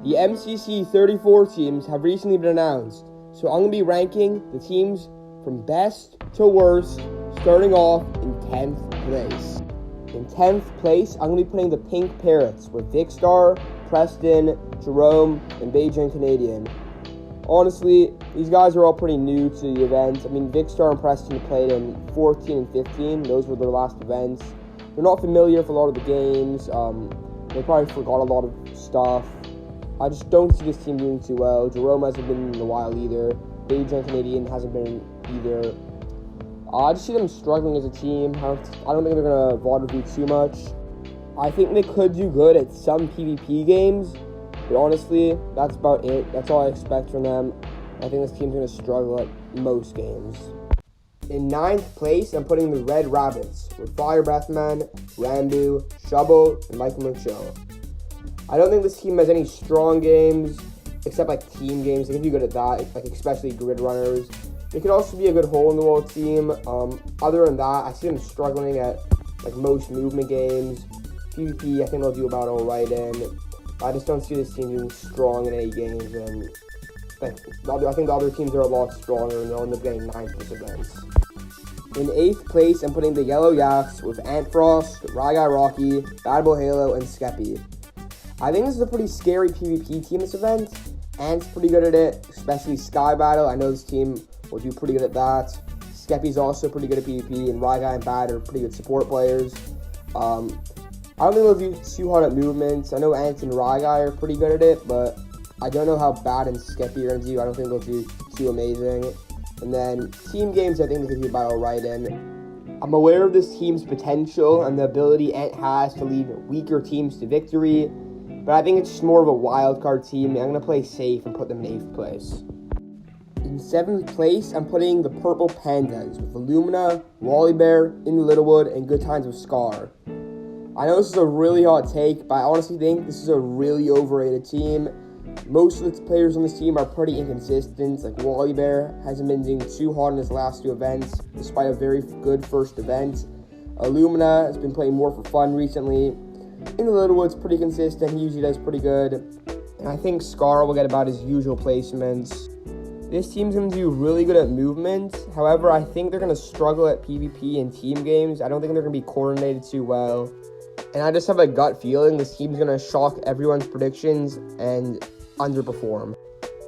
The MCC 34 teams have recently been announced, so I'm going to be ranking the teams from best to worst, starting off in 10th place. In 10th place, I'm going to be putting the Pink Parrots with Vicstar, Preston, Jerome, and Beijing Canadian. Honestly, these guys are all pretty new to the event. I mean, Vicstar and Preston played in 14 and 15. Those were their last events. They're not familiar with a lot of the games. They probably forgot a lot of stuff. I just don't see this team doing too well. Jerome hasn't been in a while either. Beijing Canadian hasn't been either. I just see them struggling as a team. I don't think they're going to vault do too much. I think they could do good at some PvP games, but honestly, that's about it. That's all I expect from them. I think this team's going to struggle at most games. In 9th place, I'm putting the Red Rabbits with Fire Breathman, Rambu, Shovel, and Michael McShaw. I don't think this team has any strong games, except like team games. They can be good at that, like especially grid runners. They could also be a good hole-in-the-wall team. Other than that, I see them struggling at like most movement games. PvP, I think they'll do about all right in. I just don't see this team doing strong in any games, and I think the other teams are a lot stronger, and they'll end up getting 9th this event. In 8th place, I'm putting the Yellow Yaks with Antfrost, Ryguy Rocky, Battle Halo, and Skeppy. I think this is a pretty scary PvP team this event. Ant's pretty good at it, especially Sky Battle. I know this team will do pretty good at that. Skeppy's also pretty good at PvP, and Ryguy and Bat are pretty good support players. I don't think they'll do too hard at movements. I know Ant and Ryguy are pretty good at it, but I don't know how Bat and Skeppy are going to do. I don't think they'll do too amazing. And then team games, I think they could do about all right in. I'm aware of this team's potential and the ability Ant has to lead weaker teams to victory, but I think it's just more of a wild card team. I'm going to play safe and put them in 8th place. In 7th place, I'm putting the Purple Pandas with Illumina, Wally Bear, In Littlewood, and Good Times with Scar. I know this is a really hot take, but I honestly think this is a really overrated team. Most of the players on this team are pretty inconsistent. Like Wally Bear hasn't been doing too hot in his last 2 events, despite a very good first event. Illumina has been playing more for fun recently. In Littlewood's pretty consistent. He usually does pretty good. And I think Scar will get about his usual placements. This team's going to do really good at movement. However, I think they're going to struggle at PvP and team games. I don't think they're going to be coordinated too well. And I just have a gut feeling this team's going to shock everyone's predictions and underperform.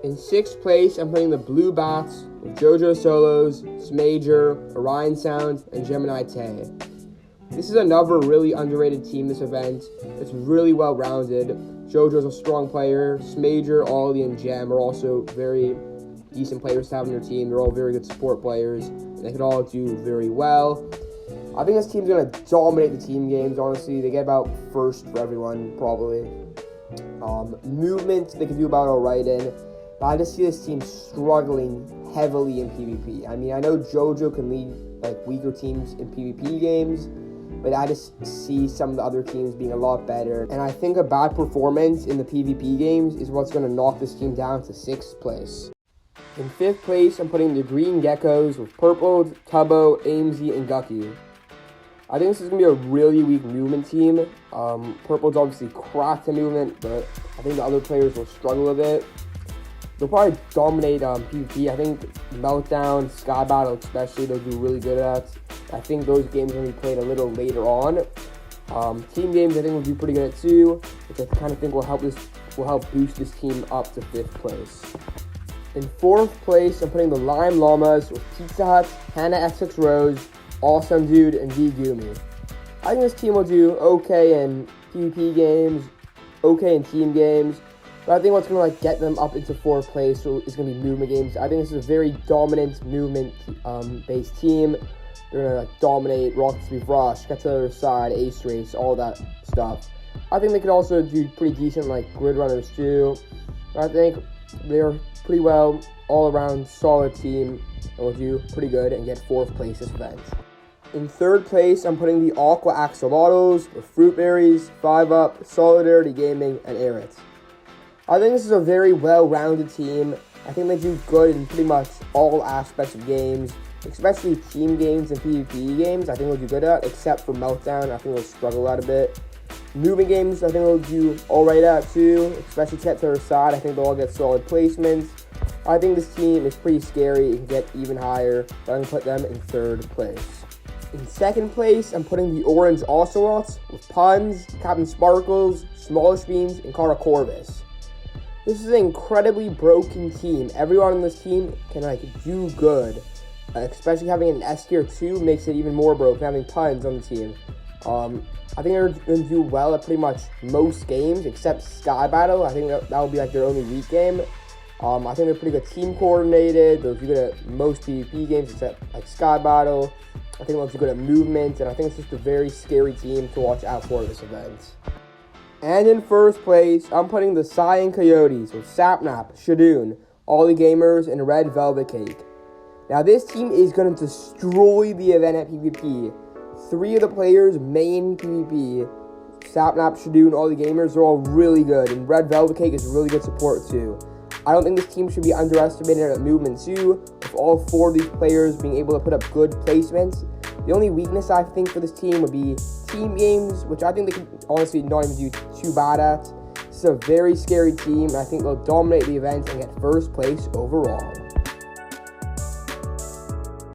In 6th place, I'm putting the Blue Bats with JoJo Solos, Smager, Orion Sound, and Gemini Tay. This is another really underrated team this event. It's really well-rounded. JoJo's a strong player. Smager, Ollie, and Gem are also very decent players to have on their team. They're all very good support players, and they can all do very well. I think this team's going to dominate the team games, honestly. They get about first for everyone, probably. Movement, they can do about all right in. But I just see this team struggling heavily in PvP. I mean, I know JoJo can lead like weaker teams in PvP games, but I just see some of the other teams being a lot better. And I think a bad performance in the PvP games is what's going to knock this team down to 6th place. In 5th place, I'm putting the Green Geckos with Purple, Tubbo, Amesy, and Gucky. I think this is going to be a really weak movement team. Purple's obviously cracked in movement, but I think the other players will struggle a bit. They'll probably dominate PvP. I think Meltdown, Sky Battle especially, they'll do really good at. I think those games will be played a little later on. Team games I think will do pretty good at too, which I kind of think will help boost this team up to 5th place. In 4th place, I'm putting the Lime Llamas with Pizza Hut, Hannah XX Rose, Awesome Dude, and V Goomy. I think this team will do okay in PvP games, okay in team games, but I think what's going to get them up into 4th place is going to be movement games. I think this is a very dominant movement based team. They're going to dominate Rocket Speed Rush, get to the other side, Ace Race, all that stuff. I think they could also do pretty decent Grid Runners too. I think they're pretty well all-around solid team and will do pretty good and get 4th place this event. In 3rd place, I'm putting the Aqua Axolotls with Fruit Berries, 5UP, Solidarity Gaming, and Aerith. I think this is a very well-rounded team. I think they do good in pretty much all aspects of games, especially team games and PvP games. I think they'll do good at, except for Meltdown. I think they'll struggle out a bit. Moving games, I think they'll do alright at too, especially to get to their side. I think they'll all get solid placements. I think this team is pretty scary. It can get even higher, but I'm going to put them in third place. In second place, I'm putting the Orange Ocelots with Puns, Captain Sparkles, Smallish Beans, and Carter Corvus. This is an incredibly broken team. Everyone on this team can do good. Especially having an S tier 2 makes it even more broken, having Puns on the team. I think they're going to do well at pretty much most games except Sky Battle. I think that will be their only weak game. I think they're pretty good team coordinated. They'll do good at most PvP games except Sky Battle. I think they'll do good at movement, and I think it's just a very scary team to watch out for this event. And in first place, I'm putting the Cyan Coyotes with Sapnap, Shadoon, Ollie Gamers, and Red Velvet Cake. Now this team is going to destroy the event at PvP. 3 of the players main PvP, Sapnap, Shadoon, Ollie Gamers, are all really good, and Red Velvet Cake is really good support too. I don't think this team should be underestimated at movement too, with all 4 of these players being able to put up good placements. The only weakness I think for this team would be team games, which I think they could honestly not even do too bad at. This is a very scary team, and I think they'll dominate the event and get first place overall.